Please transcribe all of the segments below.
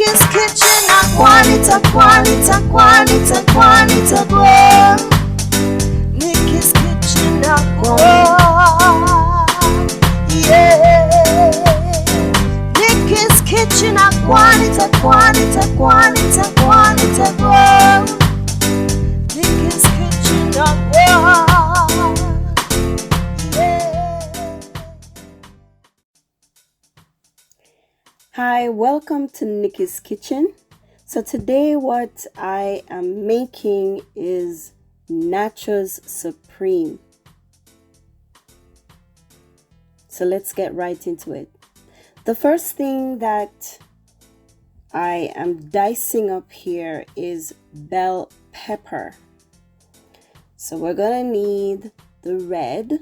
Nikki's kitchen, Aquanita, Aquanita, Aquanita, Aquanita, Nikki's kitchen, yeah. Nikki's kitchen, Aquanita, Aquanita, Aquanita, Aquanita, Nikki's kitchen, yeah. Hi, welcome to Nikki's Kitchen. So today what I am making is Nachos Supreme. So let's get right into it. The first thing that I am dicing up here is bell pepper. So we're gonna need the red,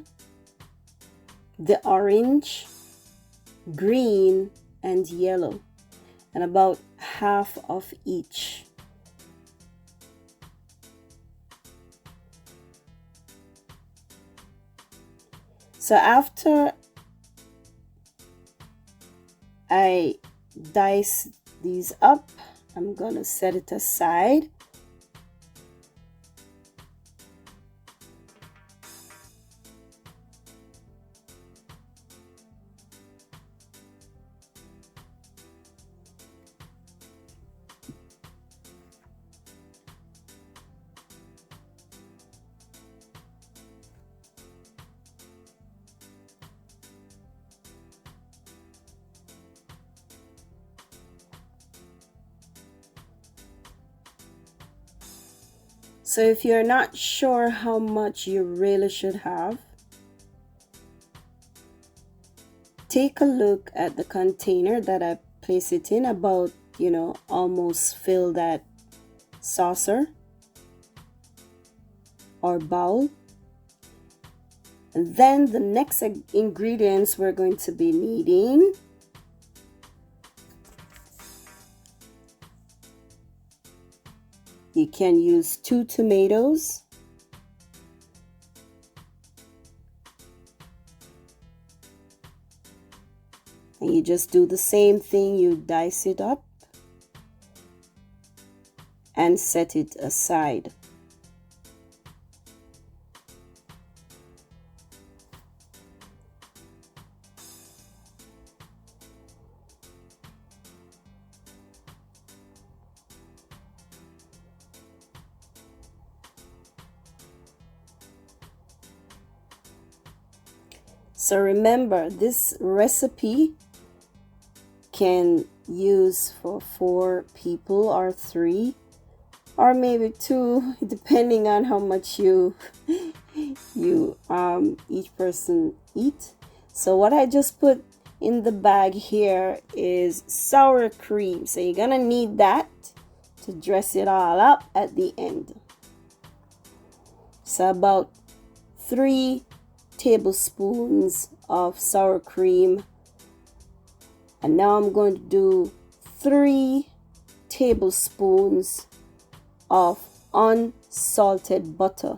the orange, green, and yellow, and about half of each. So after I dice these up, I'm gonna set it aside. So if you're not sure how much you really should have, take a look at the container that I place it in, about, almost fill that saucer or bowl. And then the next ingredients we're going to be needing you can use 2 tomatoes, and you just do the same thing. You dice it up and set it aside. So remember, this recipe can use for 4 people or 3 or maybe 2, depending on how much each person eat. So what I just put in the bag here is sour cream. So you're gonna need that to dress it all up at the end. So about 3 tablespoons of sour cream, and now I'm going to do 3 tablespoons of unsalted butter.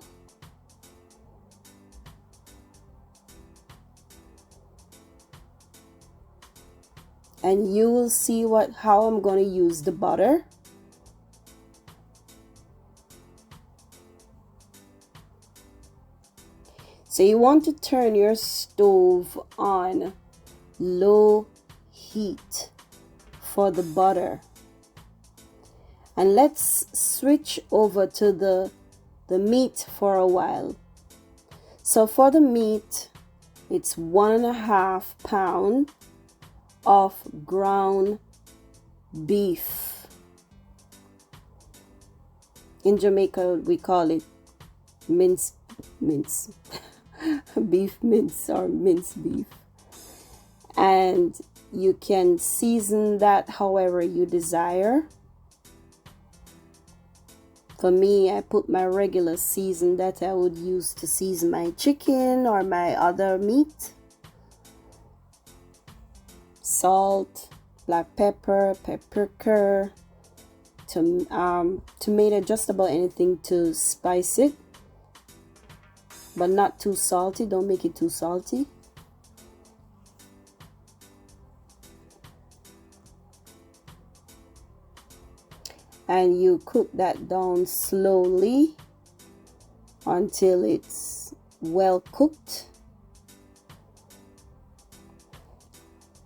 And you will see how I'm going to use the butter. So you want to turn your stove on low heat for the butter. And let's switch over to the meat for a while. So for the meat, it's 1.5 pounds of ground beef. In Jamaica, we call it mince. Beef mince or minced beef. And you can season that however you desire. For me, I put my regular season that I would use to season my chicken or my other meat. Salt, black pepper, paprika, tomato, just about anything to spice it, but not too salty. Don't make it too salty. and you cook that down slowly until it's well cooked.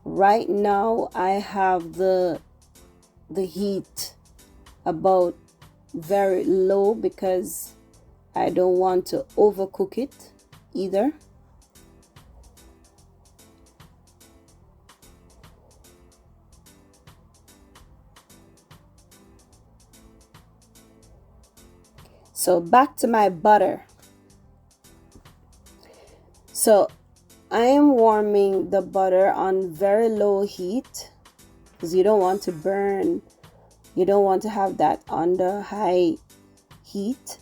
Right now I have the heat about very low because I don't want to overcook it either. So back to my butter. So I am warming the butter on very low heat because you don't want to burn. You don't want to have that under high heat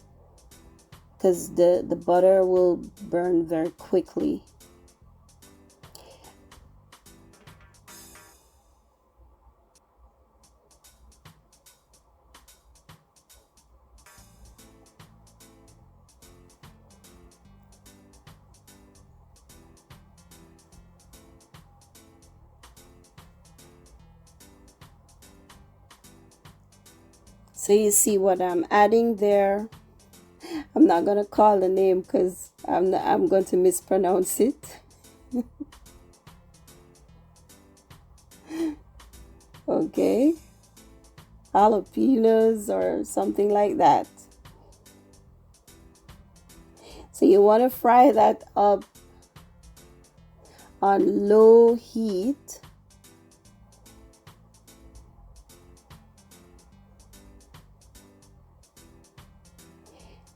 because the butter will burn very quickly. So you see what I'm adding there. I'm not gonna call the name because I'm going to mispronounce it. Okay, jalapeños or something like that. So you want to fry that up on low heat.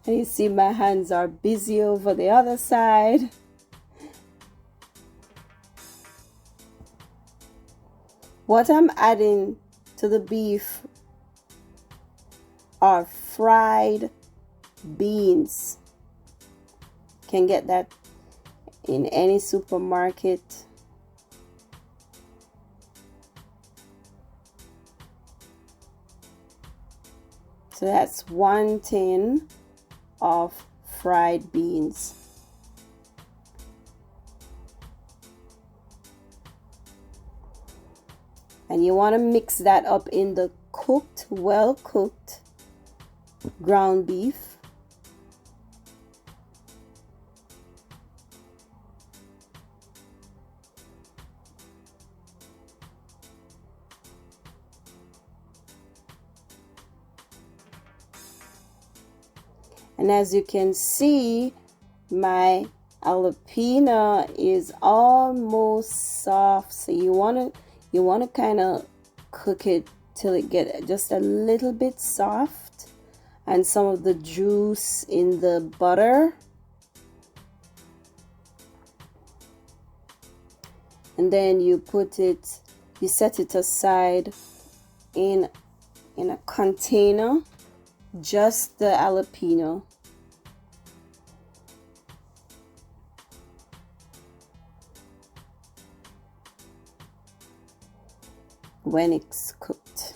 And you see my hands are busy over the other side. What I'm adding to the beef are fried beans. Can get that in any supermarket. So that's 1 tin of fried beans. And you want to mix that up in the cooked, well cooked ground beef. And as you can see, my jalapeno is almost soft. So you want to kind of cook it till it get just a little bit soft, and some of the juice in the butter. And then you set it aside in a container, just the jalapeno. When it's cooked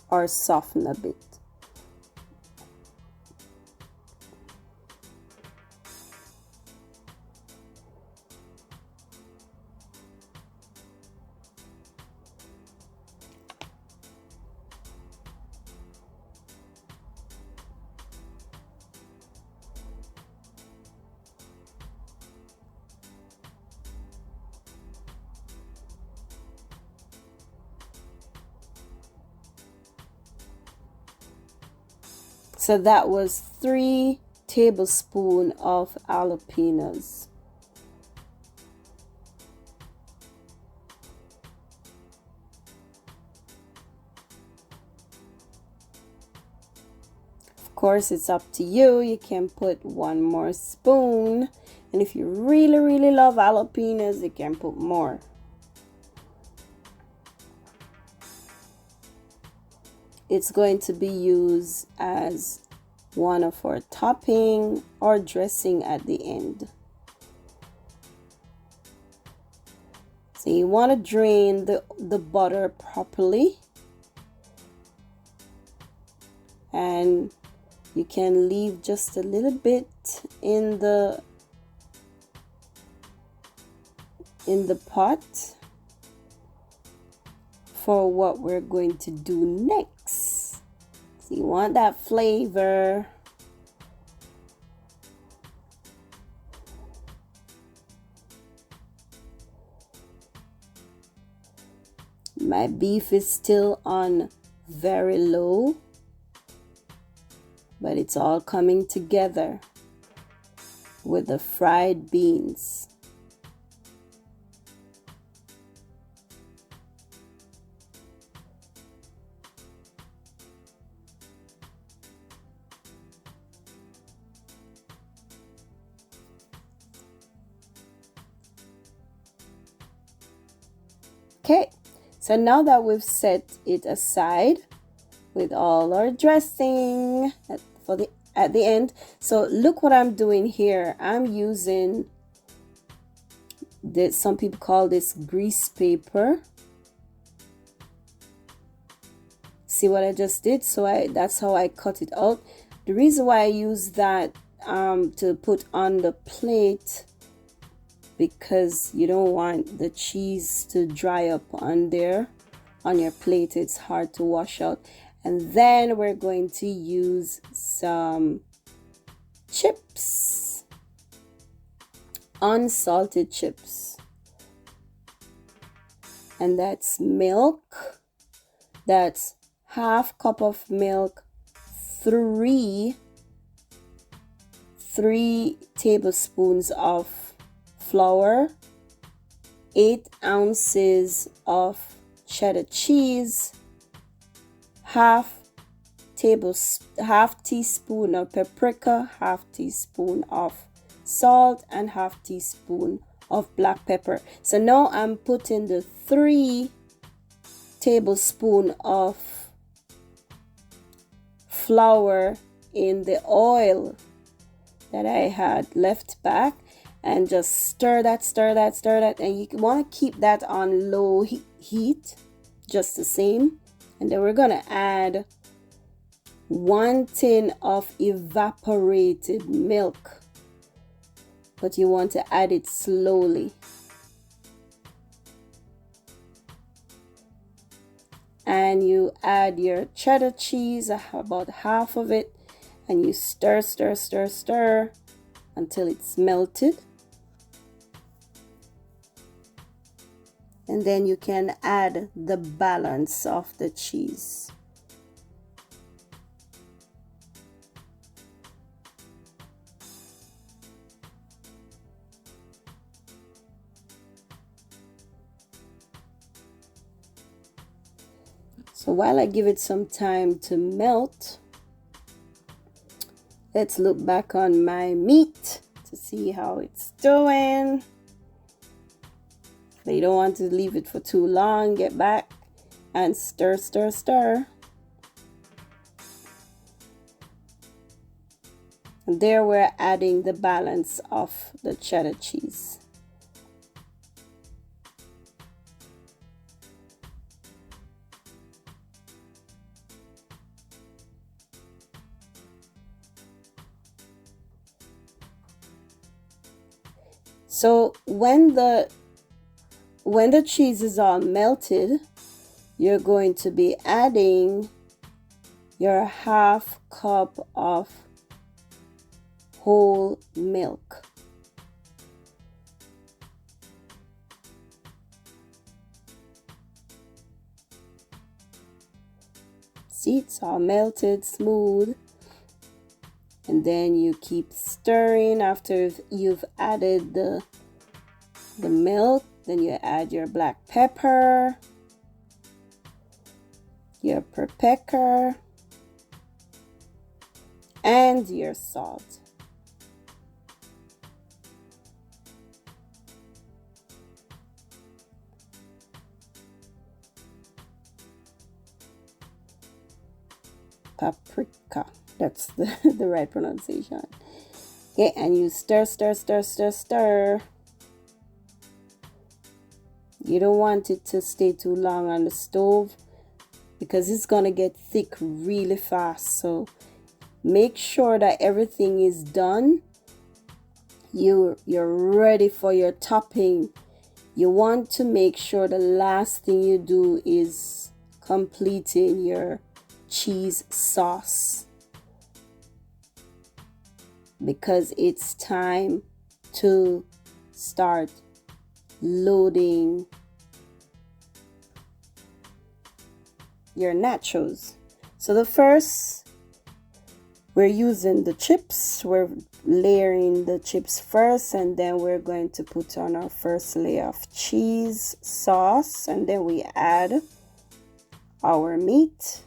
or soften a bit. So that was 3 tablespoons of jalapenos. Of course, it's up to you. You can put 1 more spoon. And if you really, really love jalapenos, you can put more. It's going to be used as one of our topping or dressing at the end. So you want to drain the butter properly, and you can leave just a little bit in the pot, for what we're going to do next. So you want that flavor. My beef is still on very low, but it's all coming together with the fried beans. Okay, so now that we've set it aside with all our dressing at the end, so look what I'm doing here. I'm using this, some people call this grease paper. See what I just did? So that's how I cut it out. The reason why I use that to put on the plate, because you don't want the cheese to dry up on there on your plate. It's hard to wash out. And then we're going to use some chips, unsalted chips, and that's milk. That's half cup of milk, three tablespoons of flour, 8 ounces of cheddar cheese, half teaspoon of paprika, half teaspoon of salt, and half teaspoon of black pepper. So now I'm putting the 3 tablespoons of flour in the oil that I had left back, and just stir that, and you want to keep that on low heat just the same. And then we're gonna add 1 tin of evaporated milk, but you want to add it slowly. And you add your cheddar cheese, about half of it, and you stir until it's melted. And then you can add the balance of the cheese. So while I give it some time to melt, let's look back on my meat to see how it's doing. But you don't want to leave it for too long. Get back and stir. And there we're adding the balance of the cheddar cheese. So when the cheese is all melted, you're going to be adding your half cup of whole milk. See, it's all melted, smooth. And then you keep stirring after you've added the milk. Then you add your black pepper, your paprika, and your salt. Paprika, that's the right pronunciation. Okay, and you stir. You don't want it to stay too long on the stove because it's gonna get thick really fast. So make sure that everything is done. You're ready for your topping. You want to make sure the last thing you do is completing your cheese sauce, because it's time to start loading your nachos. So the first, we're using the chips. We're layering the chips first, and then we're going to put on our first layer of cheese sauce, and then we add our meat.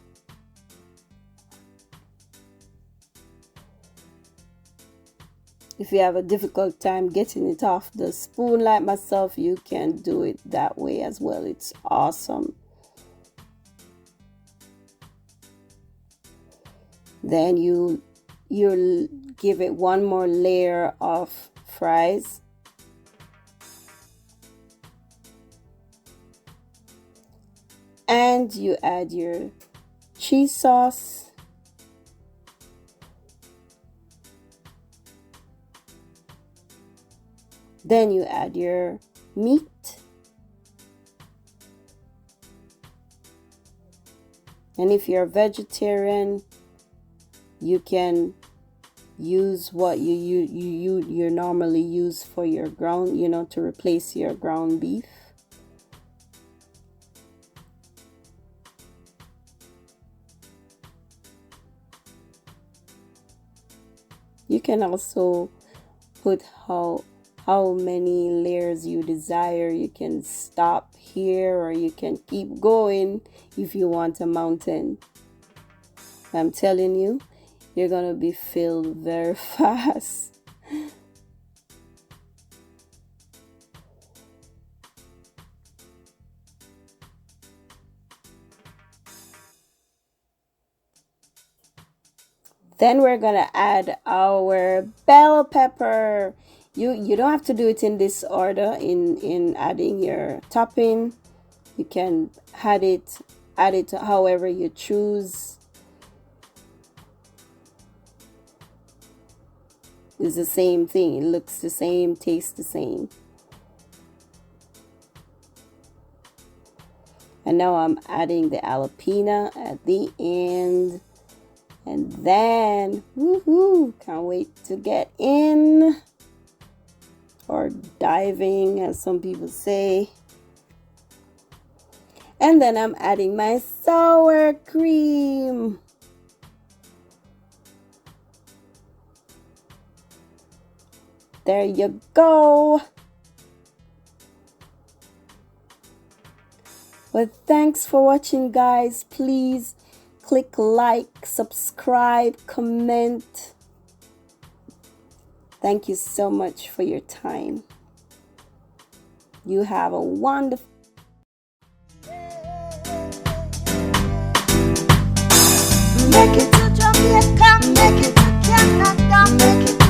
If you have a difficult time getting it off the spoon like myself, you can do it that way as well. It's awesome. Then you'll give it one more layer of fries. And you add your cheese sauce. Then you add your meat. And if you're a vegetarian, you can use what you normally use for your ground, to replace your ground beef. You can also put how many layers you desire. You can stop here, or you can keep going if you want a mountain. I'm telling you, you're gonna be filled very fast. Then we're gonna add our bell pepper. You don't have to do it in this order in adding your topping. You can add it however you choose. It's the same thing. It looks the same, tastes the same. And now I'm adding the jalapeno at the end. And then, woohoo, can't wait to get in, or diving, as some people say. And then I'm adding my sour cream. There you go. Well, thanks for watching, guys. Please click like, subscribe, comment. Thank you so much for your time. You have a wonderful Make it to Jamaica, make it to Canada, make it